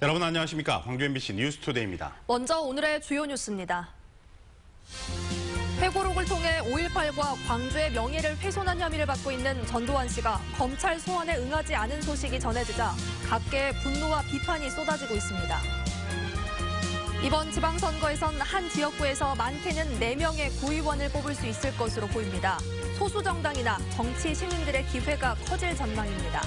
여러분 안녕하십니까? 광주 MBC 뉴스투데이입니다. 먼저 오늘의 주요 뉴스입니다. 회고록을 통해 5.18과 광주의 명예를 훼손한 혐의를 받고 있는 전두환 씨가 검찰 소환에 응하지 않은 소식이 전해지자 각계의 분노와 비판이 쏟아지고 있습니다. 이번 지방선거에선 한 지역구에서 많게는 4명의 구의원을 뽑을 수 있을 것으로 보입니다. 소수 정당이나 정치 시민들의 기회가 커질 전망입니다.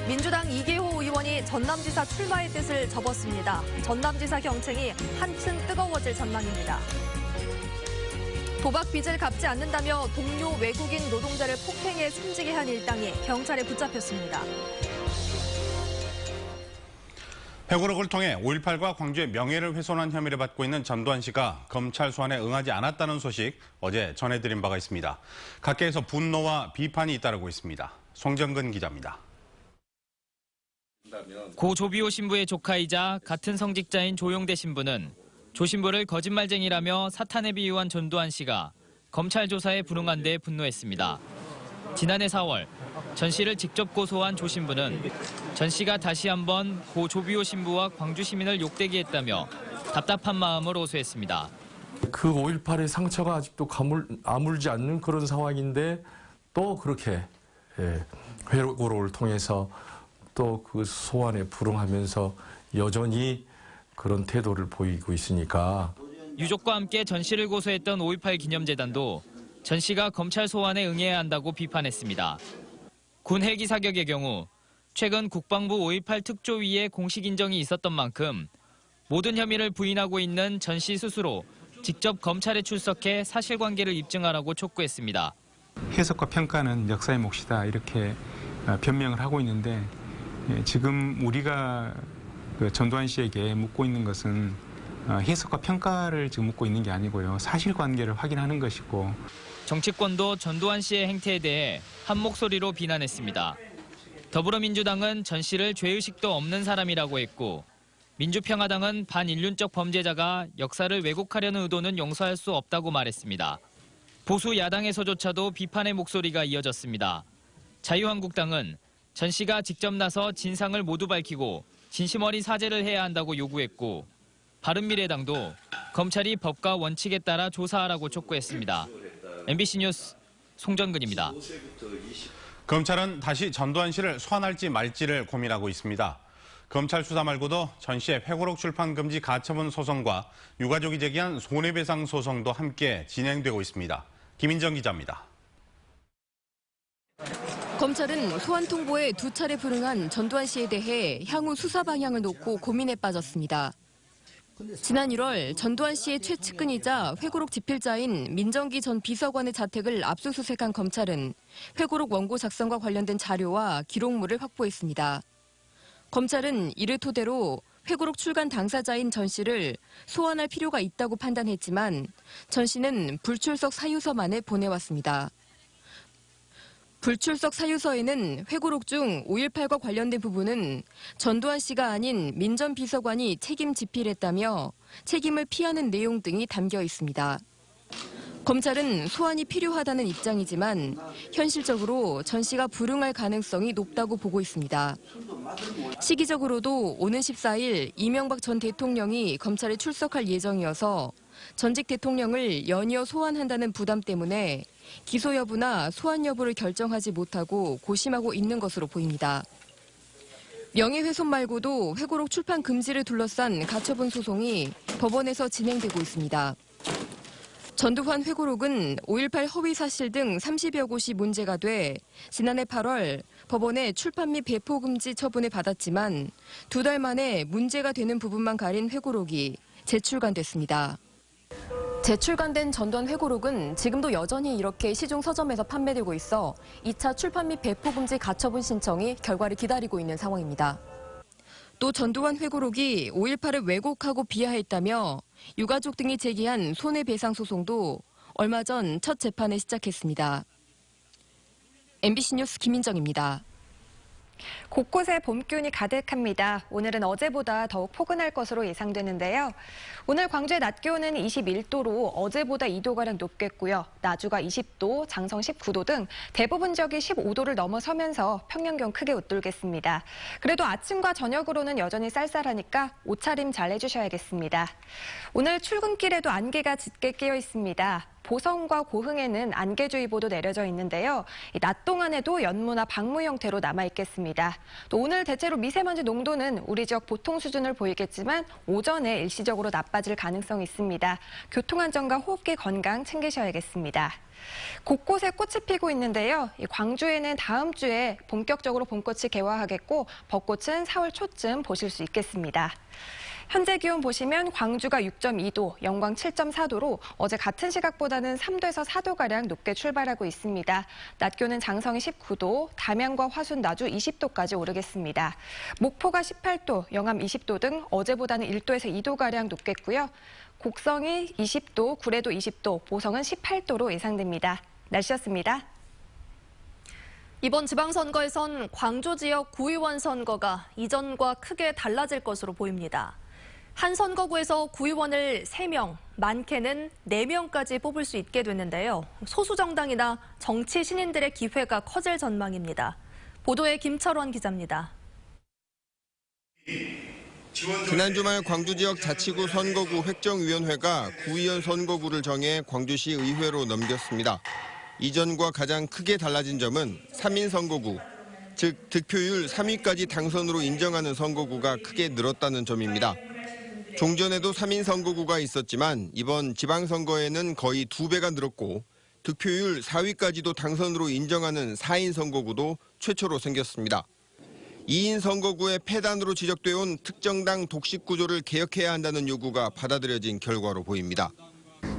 민주당 이계호 의원이 전남지사 출마의 뜻을 접었습니다. 전남지사 경쟁이 한층 뜨거워질 전망입니다. 도박 빚을 갚지 않는다며 동료 외국인 노동자를 폭행해 숨지게 한 일당이 경찰에 붙잡혔습니다. 회고록을 통해 5.18과 광주의 명예를 훼손한 혐의를 받고 있는 전두환 씨가 검찰 소환에 응하지 않았다는 소식 어제 전해드린 바가 있습니다. 각계에서 분노와 비판이 잇따르고 있습니다. 송정근 기자입니다. 고 조비오 신부의 조카이자 같은 성직자인 조용대 신부는 조 신부를 거짓말쟁이라며 사탄에 비유한 전두환 씨가 검찰 조사에 불응한 데 분노했습니다. 지난해 4월 전 씨를 직접 고소한 조 신부는 전 씨가 다시 한번 고 조비오 신부와 광주 시민을 욕되게 했다며 답답한 마음을 호소했습니다. 그 5.18의 상처가 아직도 아물지 않는 그런 상황인데 또 그렇게 회고록을 통해서 또 그 소환에 불응하면서 여전히 그런 태도를 보이고 있으니까. 유족과 함께 전 씨를 고소했던 5.18 기념재단도 전 씨가 검찰 소환에 응해야 한다고 비판했습니다. 군 헬기 사격의 경우 최근 국방부 5.18 특조위에 공식 인정이 있었던 만큼 모든 혐의를 부인하고 있는 전 씨 스스로 직접 검찰에 출석해 사실관계를 입증하라고 촉구했습니다. 해석과 평가는 역사의 몫이다 이렇게 변명을 하고 있는데 지금 우리가 전두환 씨에게 묻고 있는 것은 해석과 평가를 지금 묻고 있는 게 아니고요. 사실관계를 확인하는 것이고. 정치권도 전두환 씨의 행태에 대해 한 목소리로 비난했습니다. 더불어민주당은 전 씨를 죄의식도 없는 사람이라고 했고 민주평화당은 반인륜적 범죄자가 역사를 왜곡하려는 의도는 용서할 수 없다고 말했습니다. 보수 야당에서조차도 비판의 목소리가 이어졌습니다. 자유한국당은 전 씨가 직접 나서 진상을 모두 밝히고 진심 어린 사죄를 해야 한다고 요구했고 바른미래당도 검찰이 법과 원칙에 따라 조사하라고 촉구했습니다. MBC 뉴스 송정근입니다. 검찰은 다시 전두환 씨를 소환할지 말지를 고민하고 있습니다. 검찰 수사 말고도 전 씨의 회고록 출판 금지 가처분 소송과 유가족이 제기한 손해배상 소송도 함께 진행되고 있습니다. 김인정 기자입니다. 검찰은 소환 통보에 2차례 불응한 전두환 씨에 대해 향후 수사 방향을 놓고 고민에 빠졌습니다. 지난 1월 전두환 씨의 최측근이자 회고록 집필자인 민정기 전 비서관의 자택을 압수수색한 검찰은 회고록 원고 작성과 관련된 자료와 기록물을 확보했습니다. 검찰은 이를 토대로 회고록 출간 당사자인 전 씨를 소환할 필요가 있다고 판단했지만 전 씨는 불출석 사유서만을 보내왔습니다. 불출석 사유서에는 회고록 중 5.18과 관련된 부분은 전두환 씨가 아닌 민 전 비서관이 책임 집필했다며 책임을 피하는 내용 등이 담겨 있습니다. 검찰은 소환이 필요하다는 입장이지만 현실적으로 전 씨가 불응할 가능성이 높다고 보고 있습니다. 시기적으로도 오는 14일 이명박 전 대통령이 검찰에 출석할 예정이어서 전직 대통령을 연이어 소환한다는 부담 때문에 기소 여부나 소환 여부를 결정하지 못하고 고심하고 있는 것으로 보입니다. 명예훼손 말고도 회고록 출판 금지를 둘러싼 가처분 소송이 법원에서 진행되고 있습니다. 전두환 회고록은 5.18 허위 사실 등 30여 곳이 문제가 돼 지난해 8월 법원에 출판 및 배포 금지 처분을 받았지만 2달 만에 문제가 되는 부분만 가린 회고록이 재출간됐습니다. 재출간된 전두환 회고록은 지금도 여전히 이렇게 시중 서점에서 판매되고 있어 2차 출판 및 배포 금지 가처분 신청이 결과를 기다리고 있는 상황입니다. 또 전두환 회고록이 5.18을 왜곡하고 비하했다며 유가족 등이 제기한 손해배상 소송도 얼마 전 첫 재판을 시작했습니다. MBC 뉴스 김인정입니다. 곳곳에 봄 기운이 가득합니다. 오늘은 어제보다 더욱 포근할 것으로 예상되는데요. 오늘 광주의 낮 기온은 21도로 어제보다 2도가량 높겠고요. 나주가 20도, 장성 19도 등 대부분 지역이 15도를 넘어서면서 평년 기온 크게 웃돌겠습니다. 그래도 아침과 저녁으로는 여전히 쌀쌀하니까 옷차림 잘 해주셔야겠습니다. 오늘 출근길에도 안개가 짙게 끼어 있습니다. 보성과 고흥에는 안개주의보도 내려져 있는데요. 낮 동안에도 연무나 방무 형태로 남아있겠습니다. 또 오늘 대체로 미세먼지 농도는 우리 지역 보통 수준을 보이겠지만 오전에 일시적으로 나빠질 가능성이 있습니다. 교통안전과 호흡기 건강 챙기셔야겠습니다. 곳곳에 꽃이 피고 있는데요. 광주에는 다음 주에 본격적으로 봄꽃이 개화하겠고 벚꽃은 4월 초쯤 보실 수 있겠습니다. 현재 기온 보시면 광주가 6.2도, 영광 7.4도로 어제 같은 시각보다는 3도에서 4도가량 높게 출발하고 있습니다. 낮 기온은 장성이 19도, 담양과 화순, 나주 20도까지 오르겠습니다. 목포가 18도, 영암 20도 등 어제보다는 1도에서 2도가량 높겠고요. 곡성이 20도, 구례도 20도, 보성은 18도로 예상됩니다. 날씨였습니다. 이번 지방선거에선 광주 지역 구의원 선거가 이전과 크게 달라질 것으로 보입니다. 한 선거구에서 구의원을 3명, 많게는 4명까지 뽑을 수 있게 됐는데요. 소수 정당이나 정치 신인들의 기회가 커질 전망입니다. 보도에 김철원 기자입니다. 지난 주말 광주 지역 자치구 선거구 획정위원회가 구의원 선거구를 정해 광주시 의회로 넘겼습니다. 이전과 가장 크게 달라진 점은 3인 선거구, 즉 득표율 3위까지 당선으로 인정하는 선거구가 크게 늘었다는 점입니다. 종전에도 3인 선거구가 있었지만 이번 지방선거에는 거의 2배가 늘었고 득표율 4위까지도 당선으로 인정하는 4인 선거구도 최초로 생겼습니다. 2인 선거구의 폐단으로 지적돼 온 특정당 독식 구조를 개혁해야 한다는 요구가 받아들여진 결과로 보입니다.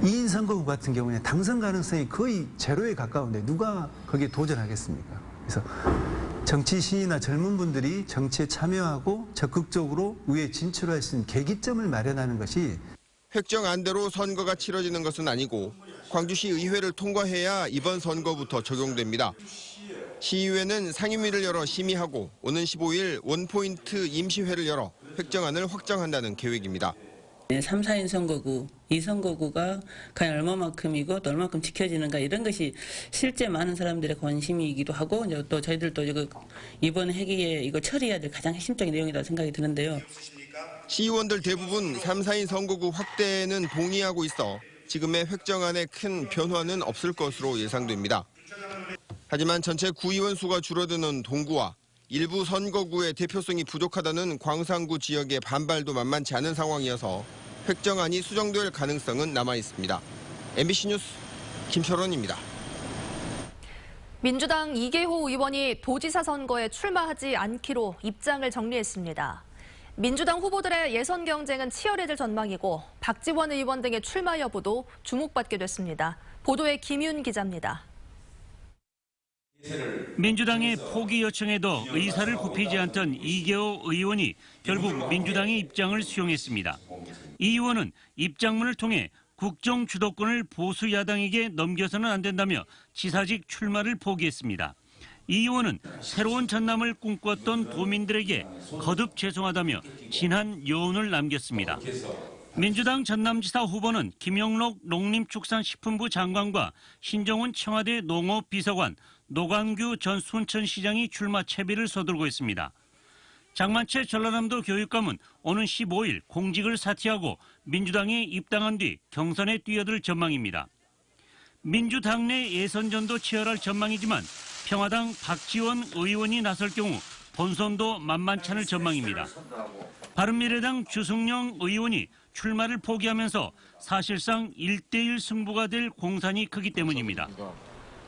2인 선거구 같은 경우에 당선 가능성이 거의 제로에 가까운데 누가 거기에 도전하겠습니까? 그래서 정치 신이나 젊은 분들이 정치에 참여하고 적극적으로 의회에 진출할 수 있는 계기점을 마련하는 것이 획정안대로 선거가 치러지는 것은 아니고 광주시 의회를 통과해야 이번 선거부터 적용됩니다. 시의회는 상임위를 열어 심의하고 오는 15일 원포인트 임시회를 열어 획정안을 확정한다는 계획입니다. 3, 4인 선거구, 이 선거구가 과연 얼마만큼이고 또 얼마만큼 지켜지는가 이런 것이 실제 많은 사람들의 관심이기도 하고 또 저희들도 이번 회기에 이거 처리해야 될 가장 핵심적인 내용이라고 생각이 드는데요. 시의원들 대부분 3, 4인 선거구 확대에는 동의하고 있어 지금의 획정안에 큰 변화는 없을 것으로 예상됩니다. 하지만 전체 구의원 수가 줄어드는 동구와 일부 선거구의 대표성이 부족하다는 광산구 지역의 반발도 만만치 않은 상황이어서 획정안이 수정될 가능성은 남아 있습니다. MBC 뉴스 김철원입니다. 민주당 이계호 의원이 도지사 선거에 출마하지 않기로 입장을 정리했습니다. 민주당 후보들의 예선 경쟁은 치열해질 전망이고 박지원 의원 등의 출마 여부도 주목받게 됐습니다. 보도에 김윤 기자입니다. 민주당의 포기 요청에도 의사를 굽히지 않던 이계호 의원이 결국 민주당의 입장을 수용했습니다. 이 의원은 입장문을 통해 국정 주도권을 보수 야당에게 넘겨서는 안 된다며 지사직 출마를 포기했습니다. 이 의원은 새로운 전남을 꿈꿨던 도민들에게 거듭 죄송하다며 진한 여운을 남겼습니다. 민주당 전남지사 후보는 김영록 농림축산식품부 장관과 신정훈 청와대 농업비서관, 노관규 전 순천시장이 출마 채비를 서두르고 있습니다. 장만채 전라남도 교육감은 오는 15일 공직을 사퇴하고 민주당에 입당한 뒤 경선에 뛰어들 전망입니다. 민주당 내 예선전도 치열할 전망이지만 평화당 박지원 의원이 나설 경우 본선도 만만치 않을 전망입니다. 바른미래당 주승용 의원이 출마를 포기하면서 사실상 1대1 승부가 될 공산이 크기 때문입니다.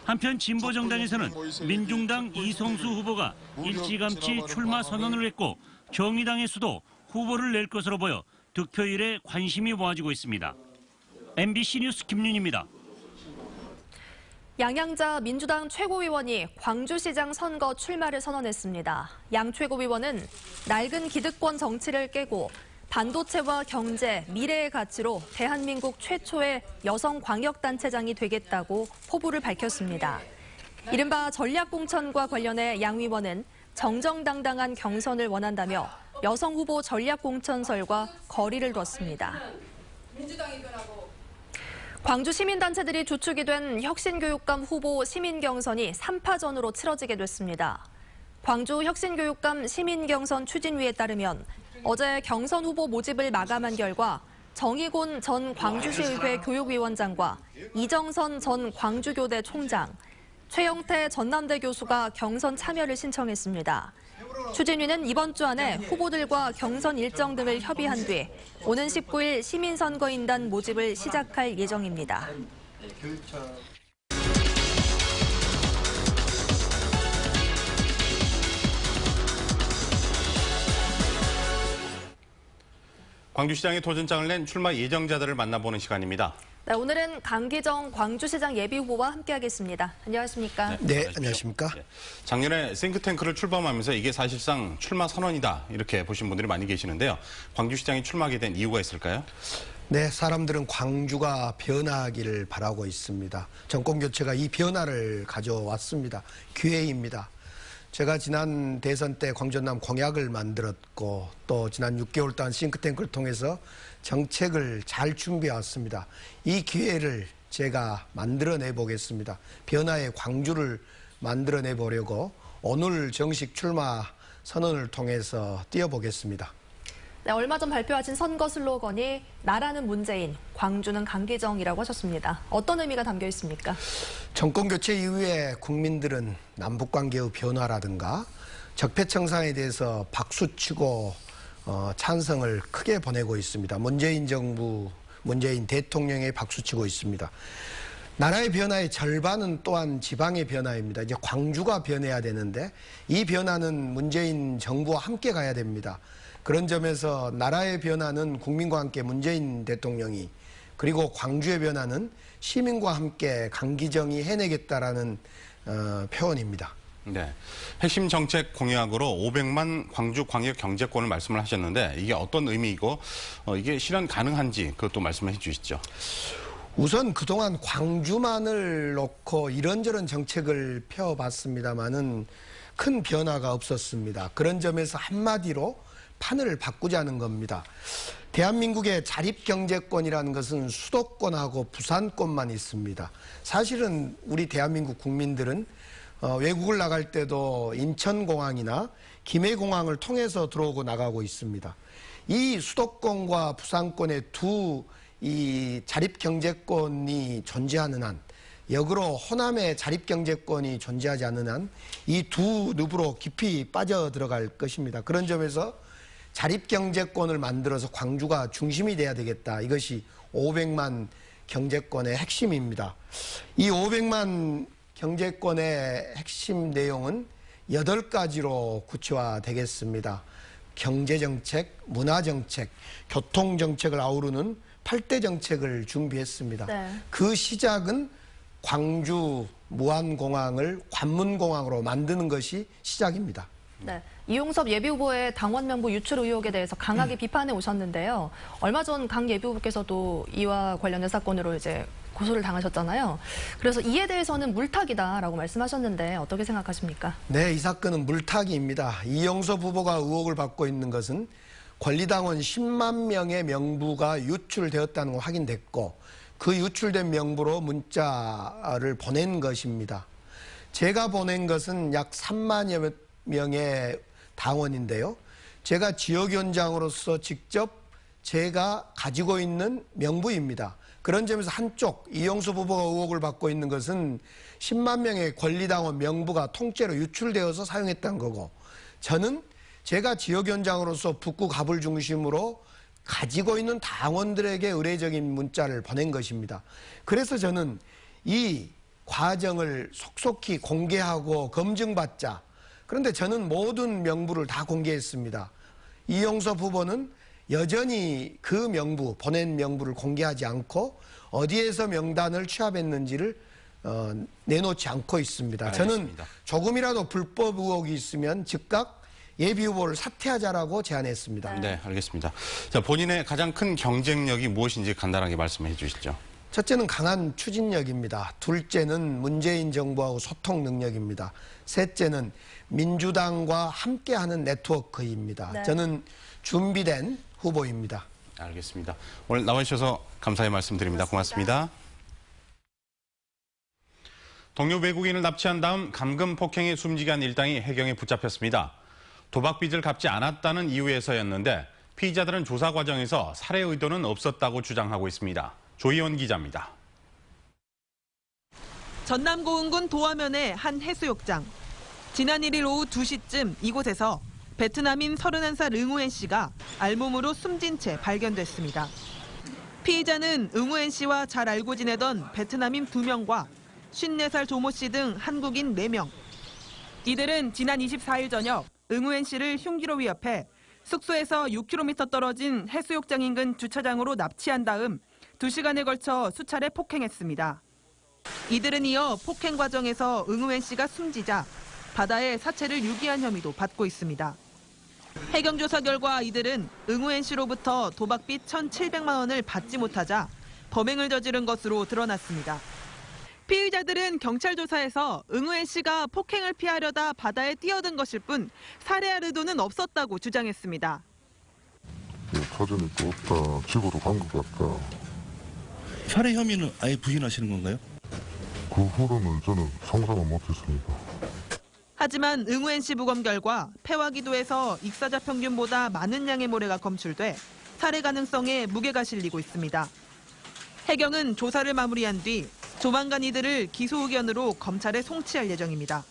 한편 진보정당에서는 민중당 이성수 후보가 일찌감치 출마 선언을 했고 정의당에서도 후보를 낼 것으로 보여 득표율에 관심이 모아지고 있습니다. MBC 뉴스 김윤입니다. 양양자 민주당 최고위원이 광주시장 선거 출마를 선언했습니다. 양 최고위원은 낡은 기득권 정치를 깨고 반도체와 경제, 미래의 가치로 대한민국 최초의 여성 광역단체장이 되겠다고 포부를 밝혔습니다. 이른바 전략공천과 관련해 양 의원은 정정당당한 경선을 원한다며 여성 후보 전략 공천설과 거리를 뒀습니다. 광주 시민단체들이 주축이 된 혁신교육감 후보 시민경선이 3파전으로 치러지게 됐습니다. 광주 혁신교육감 시민경선 추진위에 따르면 어제 경선 후보 모집을 마감한 결과 정의곤 전 광주시의회 교육위원장과 이정선 전 광주교대 총장, 최영태 전남대 교수가 경선 참여를 신청했습니다. 추진위는 이번 주 안에 후보들과 경선 일정 등을 협의한 뒤 오는 19일 시민선거인단 모집을 시작할 예정입니다. 광주시장에 도전장을 낸 출마 예정자들을 만나보는 시간입니다. 네, 오늘은 강기정 광주시장 예비후보와 함께하겠습니다. 안녕하십니까? 네, 안녕하십니까? 작년에 싱크탱크를 출범하면서 이게 사실상 출마 선언이다 이렇게 보신 분들이 많이 계시는데요. 광주시장이 출마하게 된 이유가 있을까요? 네, 사람들은 광주가 변화하기를 바라고 있습니다. 정권교체가 이 변화를 가져왔습니다. 기회입니다. 제가 지난 대선 때 광전남 공약을 만들었고 또 지난 6개월 동안 싱크탱크를 통해서 정책을 잘 준비해 왔습니다. 이 기회를 제가 만들어내 보겠습니다. 변화의 광주를 만들어내 보려고 오늘 정식 출마 선언을 통해서 뛰어보겠습니다. 네, 얼마 전 발표하신 선거 슬로건이 나라는 문재인, 광주는 강기정이라고 하셨습니다. 어떤 의미가 담겨 있습니까? 정권교체 이후에 국민들은 남북관계의 변화라든가 적폐청산에 대해서 박수치고 찬성을 크게 보내고 있습니다. 문재인 정부, 문재인 대통령에 박수치고 있습니다. 나라의 변화의 절반은 또한 지방의 변화입니다. 이제 광주가 변해야 되는데 이 변화는 문재인 정부와 함께 가야 됩니다. 그런 점에서 나라의 변화는 국민과 함께 문재인 대통령이, 그리고 광주의 변화는 시민과 함께 강기정이 해내겠다라는 표현입니다. 네, 핵심 정책 공약으로 500만 광주 광역 경제권을 말씀을 하셨는데 이게 어떤 의미이고 이게 실현 가능한지 그것도 말씀해 주시죠. 우선 그동안 광주만을 놓고 이런저런 정책을 펴봤습니다마는 큰 변화가 없었습니다. 그런 점에서 한마디로 판을 바꾸자는 겁니다. 대한민국의 자립경제권이라는 것은 수도권하고 부산권만 있습니다. 사실은 우리 대한민국 국민들은 외국을 나갈 때도 인천공항이나 김해공항을 통해서 들어오고 나가고 있습니다. 이 수도권과 부산권의 이 자립경제권이 존재하는 한, 역으로 호남의 자립경제권이 존재하지 않는 한 이 두 늪으로 깊이 빠져들어갈 것입니다. 그런 점에서 자립경제권을 만들어서 광주가 중심이 돼야 되겠다. 이것이 500만 경제권의 핵심입니다. 이 500만 경제권의 핵심 내용은 8가지로 구체화되겠습니다. 경제정책, 문화정책, 교통정책을 아우르는 8대 정책을 준비했습니다. 네. 그 시작은 광주 무안공항을 관문공항으로 만드는 것이 시작입니다. 네, 이용섭 예비후보의 당원 명부 유출 의혹에 대해서 강하게 비판해 오셨는데요. 얼마 전 강 예비후보께서도 이와 관련된 사건으로 이제 고소를 당하셨잖아요. 그래서 이에 대해서는 물타기다라고 말씀하셨는데 어떻게 생각하십니까? 네, 이 사건은 물타기입니다. 이용섭 후보가 의혹을 받고 있는 것은 권리당원 10만 명의 명부가 유출되었다는 거 확인됐고 그 유출된 명부로 문자를 보낸 것입니다. 제가 보낸 것은 약 3만여 명의 당원인데요. 제가 지역위원장으로서 직접 제가 가지고 있는 명부입니다. 그런 점에서 한쪽 이용섭 후보가 의혹을 받고 있는 것은 10만 명의 권리당원 명부가 통째로 유출되어서 사용했다는 거고, 저는 제가 지역위원장으로서 북구 갑을 중심으로 가지고 있는 당원들에게 의례적인 문자를 보낸 것입니다. 그래서 저는 이 과정을 속속히 공개하고 검증받자. 그런데 저는 모든 명부를 다 공개했습니다. 이용섭 후보는 여전히 그 명부, 보낸 명부를 공개하지 않고 어디에서 명단을 취합했는지를 내놓지 않고 있습니다. 알겠습니다. 저는 조금이라도 불법 의혹이 있으면 즉각 예비후보를 사퇴하자라고 제안했습니다. 네, 알겠습니다. 자, 본인의 가장 큰 경쟁력이 무엇인지 간단하게 말씀해 주시죠. 첫째는 강한 추진력입니다. 둘째는 문재인 정부하고 소통 능력입니다. 셋째는 민주당과 함께하는 네트워크입니다. 네. 저는 준비된 후보입니다. 알겠습니다. 오늘 나와주셔서 감사의 말씀드립니다. 고맙습니다. 동료 외국인을 납치한 다음 감금 폭행에 숨지게 한 일당이 해경에 붙잡혔습니다. 도박 빚을 갚지 않았다는 이유에서였는데 피의자들은 조사 과정에서 살해 의도는 없었다고 주장하고 있습니다. 조희원 기자입니다. 전남 고흥군 도화면의 한 해수욕장. 지난 1일 오후 2시쯤 이곳에서 베트남인 31살 응우엔 씨가 알몸으로 숨진 채 발견됐습니다. 피의자는 응우엔 씨와 잘 알고 지내던 베트남인 2명과 54살 조모 씨 등 한국인 4명. 이들은 지난 24일 저녁 응우엔 씨를 흉기로 위협해 숙소에서 6km 떨어진 해수욕장 인근 주차장으로 납치한 다음 2시간에 걸쳐 수차례 폭행했습니다. 이들은 이어 폭행 과정에서 응우엔 씨가 숨지자 바다에 사체를 유기한 혐의도 받고 있습니다. 해경 조사 결과 이들은 응우엔 씨로부터 도박빚 1,700만 원을 받지 못하자 범행을 저지른 것으로 드러났습니다. 피의자들은 경찰 조사에서 응우엔 씨가 폭행을 피하려다 바다에 뛰어든 것일 뿐 살해할 의도는 없었다고 주장했습니다. 사전에 없다, 집으로 간 것 같다. 살해 혐의는 아예 부인하시는 건가요? 그 후로는 저는 상상을 못했습니다. 하지만 응우엔 씨 부검 결과 폐와 기도에서 익사자 평균보다 많은 양의 모래가 검출돼 살해 가능성에 무게가 실리고 있습니다. 해경은 조사를 마무리한 뒤 조만간 이들을 기소 의견으로 검찰에 송치할 예정입니다.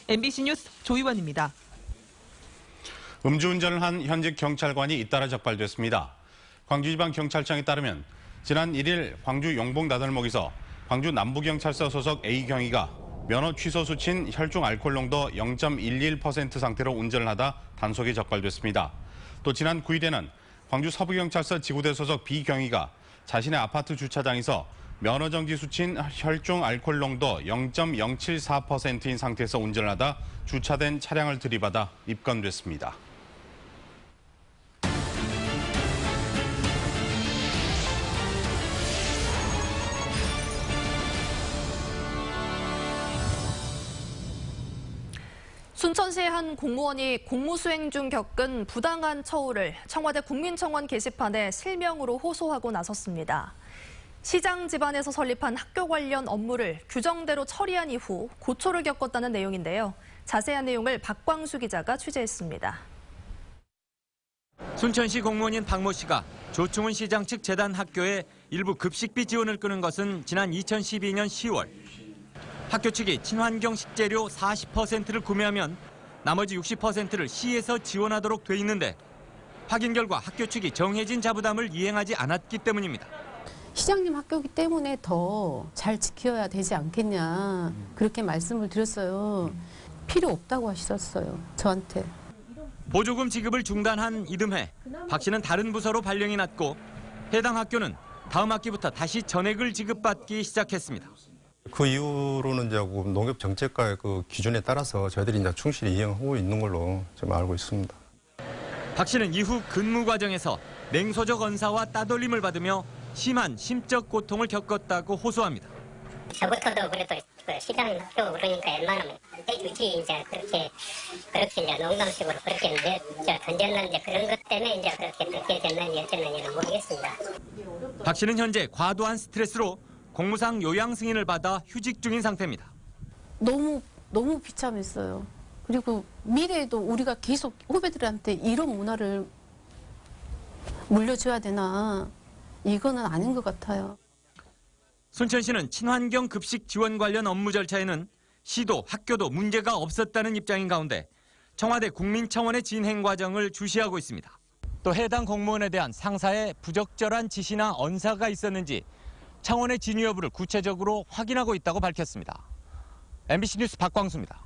MBC 뉴스 조희원입니다. 음주운전을 한 현직 경찰관이 잇따라 적발됐습니다. 광주지방경찰청에 따르면 지난 1일 광주 용봉 나들목에서 광주 남부경찰서 소속 A경위가 면허 취소 수치인 혈중 알코올 농도 0.11% 상태로 운전을 하다 단속에 적발됐습니다. 또 지난 9일에는 광주 서부경찰서 지구대 소속 B경위가 자신의 아파트 주차장에서 면허 정지 수치인 혈중 알코올 농도 0.074%인 상태에서 운전을 하다 주차된 차량을 들이받아 입건됐습니다. 순천시의 한 공무원이 공무수행 중 겪은 부당한 처우를 청와대 국민청원 게시판에 실명으로 호소하고 나섰습니다. 시장 집안에서 설립한 학교 관련 업무를 규정대로 처리한 이후 고초를 겪었다는 내용인데요. 자세한 내용을 박광수 기자가 취재했습니다. 순천시 공무원인 박모 씨가 조충훈 시장 측 재단 학교에 일부 급식비 지원을 끄는 것은 지난 2012년 10월. 학교 측이 친환경 식재료 40%를 구매하면 나머지 60%를 시에서 지원하도록 돼 있는데 확인 결과 학교 측이 정해진 자부담을 이행하지 않았기 때문입니다. 시장님 학교이기 때문에 더 잘 지켜야 되지 않겠냐 그렇게 말씀을 드렸어요. 필요 없다고 하셨어요, 저한테. 보조금 지급을 중단한 이듬해 박 씨는 다른 부서로 발령이 났고 해당 학교는 다음 학기부터 다시 전액을 지급받기 시작했습니다. 그 이후로는 이제 농협 정책과의 그 기준에 따라서 저희들이 이제 충실히 이행하고 있는 걸로 좀 알고 있습니다. 박 씨는 이후 근무 과정에서 냉소적 언사와 따돌림을 받으며 심한 심적 고통을 겪었다고 호소합니다. 저부터도 그래도 시장 학교 그러니까 웬만하면 굳이 이제 그렇게 이제 농담식으로 그렇게 던졌는데 그런 것 때문에 이제 그렇게 듣게 됐는지 어쩌는지는 모르겠습니다. 박 씨는 현재 과도한 스트레스로 공무상 요양 승인을 받아 휴직 중인 상태입니다. 너무 비참했어요. 그리고 미래에도 우리가 계속 후배들한테 이런 문화를 물려줘야 되나 이거는 아닌 것 같아요. 순천시는 친환경 급식 지원 관련 업무 절차에는 시도, 학교도 문제가 없었다는 입장인 가운데 청와대 국민청원의 진행 과정을 주시하고 있습니다. 또 해당 공무원에 대한 상사의 부적절한 지시나 언사가 있었는지 청원의 진위 여부를 구체적으로 확인하고 있다고 밝혔습니다. MBC 뉴스 박광수입니다.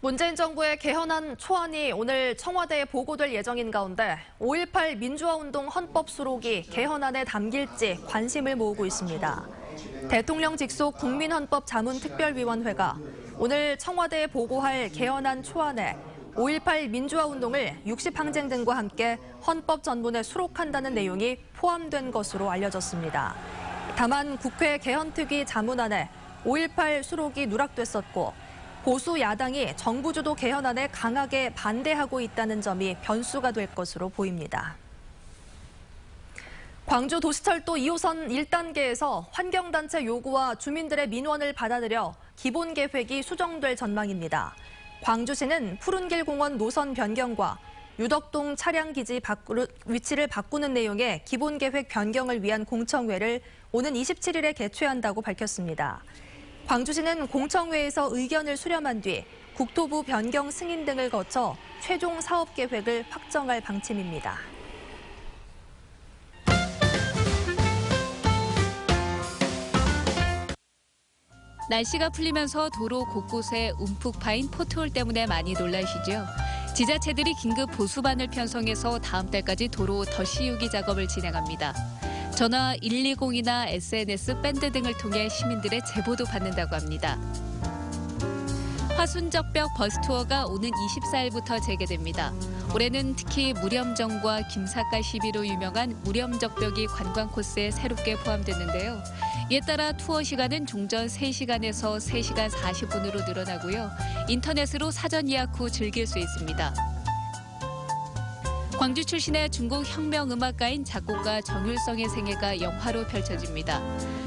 문재인 정부의 개헌안 초안이 오늘 청와대에 보고될 예정인 가운데 5.18 민주화운동 헌법 수록이 개헌안에 담길지 관심을 모으고 있습니다. 대통령 직속 국민헌법자문특별위원회가 오늘 청와대에 보고할 개헌안 초안에 5.18 민주화운동을 60항쟁 등과 함께 헌법 전문에 수록한다는 내용이 포함된 것으로 알려졌습니다. 다만 국회 개헌특위 자문안에 5.18 수록이 누락됐었고 보수 야당이 정부 주도 개헌안에 강하게 반대하고 있다는 점이 변수가 될 것으로 보입니다. 광주 도시철도 2호선 1단계에서 환경단체 요구와 주민들의 민원을 받아들여 기본계획이 수정될 전망입니다. 광주시는 푸른길 공원 노선 변경과 유덕동 차량기지 위치를 바꾸는 내용의 기본계획 변경을 위한 공청회를 오는 27일에 개최한다고 밝혔습니다. 광주시는 공청회에서 의견을 수렴한 뒤 국토부 변경 승인 등을 거쳐 최종 사업계획을 확정할 방침입니다. 날씨가 풀리면서 도로 곳곳에 움푹 파인 포트홀 때문에 많이 놀라시죠? 지자체들이 긴급 보수반을 편성해서 다음 달까지 도로 덧씌우기 작업을 진행합니다. 전화 120이나 SNS, 밴드 등을 통해 시민들의 제보도 받는다고 합니다. 화순적벽 버스투어가 오는 24일부터 재개됩니다. 올해는 특히 무렴정과 김삿갓 시비로 유명한 무렴적벽이 관광 코스에 새롭게 포함됐는데요. 이에 따라 투어 시간은 종전 3시간에서 3시간 40분으로 늘어나고요. 인터넷으로 사전 예약 후 즐길 수 있습니다. 광주 출신의 중국 혁명음악가인 작곡가 정율성의 생애가 영화로 펼쳐집니다.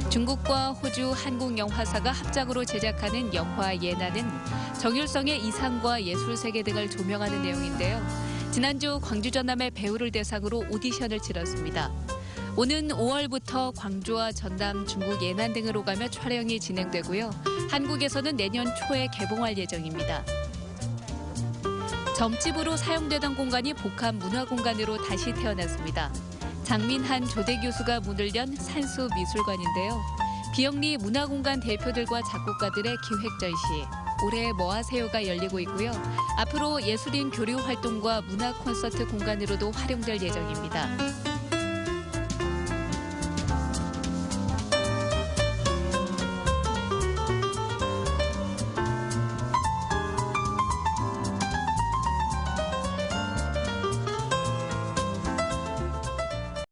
중국과 호주 한국영화사가 합작으로 제작하는 영화 예나는 정율성의 이상과 예술세계 등을 조명하는 내용인데요. 지난주 광주 전남의 배우를 대상으로 오디션을 치렀습니다. 오는 5월부터 광주와 전남, 중국 예난 등으로 가며 촬영이 진행되고요. 한국에서는 내년 초에 개봉할 예정입니다. 점집으로 사용되던 공간이 복합 문화공간으로 다시 태어났습니다. 장민한 조대 교수가 문을 연 산수미술관인데요. 비영리 문화공간 대표들과 작곡가들의 기획 전시, 올해 뭐하세요가 열리고 있고요. 앞으로 예술인 교류 활동과 문화 콘서트 공간으로도 활용될 예정입니다.